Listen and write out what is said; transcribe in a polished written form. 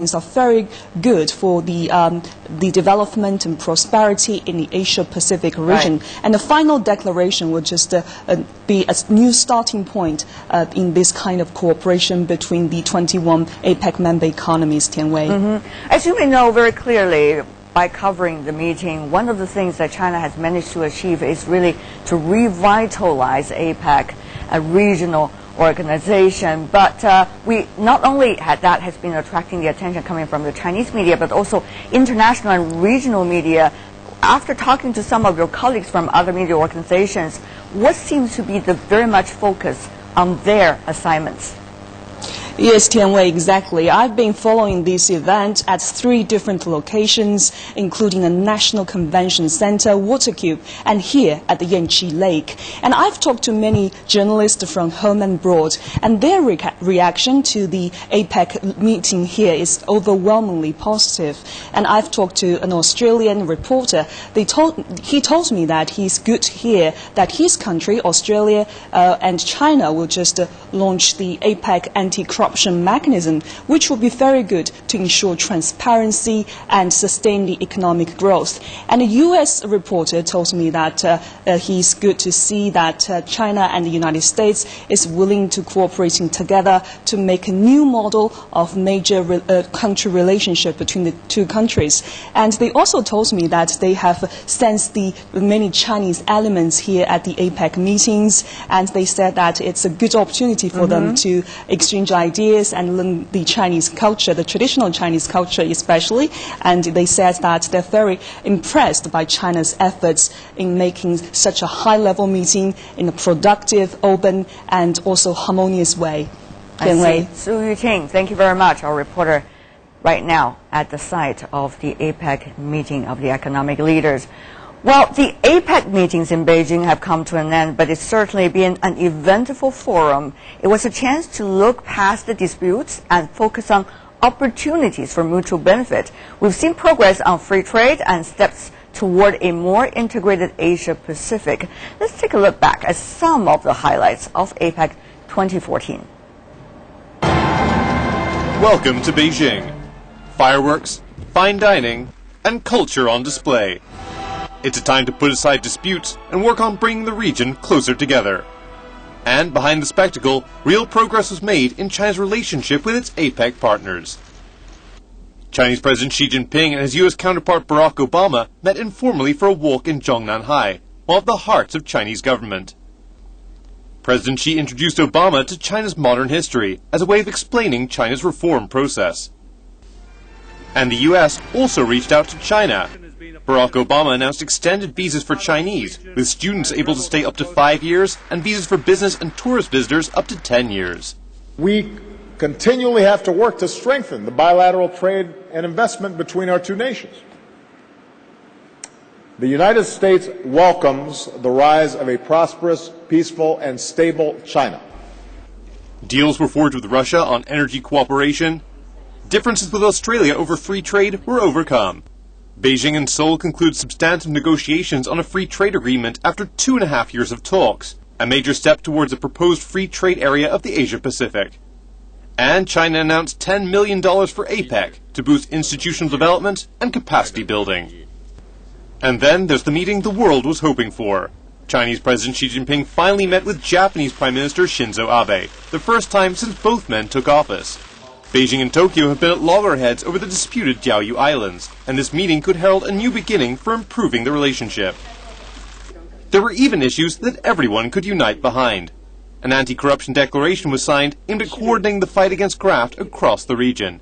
are very good for the development and prosperity in the Asia-Pacific region. Right. And the final declaration will just be a new starting point in this kind of cooperation between the 21 APEC member economies, Tianwei. As you may know very clearly, by covering the meeting, one of the things that China has managed to achieve is really to revitalize APEC, a regional organization. But we not only that has been attracting the attention coming from the Chinese media, but also international and regional media. After talking to some of your colleagues from other media organizations, what seems to be the very much focus on their assignments? Yes, Tianwei, exactly. I've been following this event at 3 different locations, including a National Convention Center, Water Cube, and here at the Yanqi Lake. And I've talked to many journalists from home and abroad, and their reaction to the APEC meeting here is overwhelmingly positive. And I've talked to an Australian reporter. He told me that he's good to hear that his country, Australia and China, will just launch the APEC anti-corruption mechanism, which will be very good to ensure transparency and sustain the economic growth. And a U.S. reporter told me that he's good to see that China and the United States is willing to cooperating together to make a new model of major country relationship between the 2 countries. And they also told me that they have sensed the many Chinese elements here at the APEC meetings, and they said that it's a good opportunity for them to exchange ideas and learn the Chinese culture, the traditional Chinese culture especially. And they said that they're very impressed by China's efforts in making such a high-level meeting in a productive, open, and also harmonious way. I see. Su Yuqing, thank you very much. Our reporter right now at the site of the APEC meeting of the economic leaders. Well, the APEC meetings in Beijing have come to an end, but it's certainly been an eventful forum. It was a chance to look past the disputes and focus on opportunities for mutual benefit. We've seen progress on free trade and steps toward a more integrated Asia-Pacific. Let's take a look back at some of the highlights of APEC 2014. Welcome to Beijing. Fireworks, fine dining, and culture on display. It's a time to put aside disputes and work on bringing the region closer together. And behind the spectacle, real progress was made in China's relationship with its APEC partners. Chinese President Xi Jinping and his U.S. counterpart Barack Obama met informally for a walk in Zhongnanhai, one of the hearts of Chinese government. President Xi introduced Obama to China's modern history as a way of explaining China's reform process. And the U.S. also reached out to China. Barack Obama announced extended visas for Chinese, with students able to stay up to 5 years, and visas for business and tourist visitors up to 10 years. We continually have to work to strengthen the bilateral trade and investment between our 2 nations. The United States welcomes the rise of a prosperous, peaceful, and stable China. Deals were forged with Russia on energy cooperation. Differences with Australia over free trade were overcome. Beijing and Seoul conclude substantive negotiations on a free trade agreement after 2.5 years of talks, a major step towards a proposed free trade area of the Asia-Pacific. And China announced $10 million for APEC to boost institutional development and capacity building. And then there's the meeting the world was hoping for. Chinese President Xi Jinping finally met with Japanese Prime Minister Shinzo Abe, the first time since both men took office. Beijing and Tokyo have been at loggerheads over the disputed Diaoyu Islands, and this meeting could herald a new beginning for improving the relationship. There were even issues that everyone could unite behind. An anti-corruption declaration was signed aimed at coordinating the fight against graft across the region.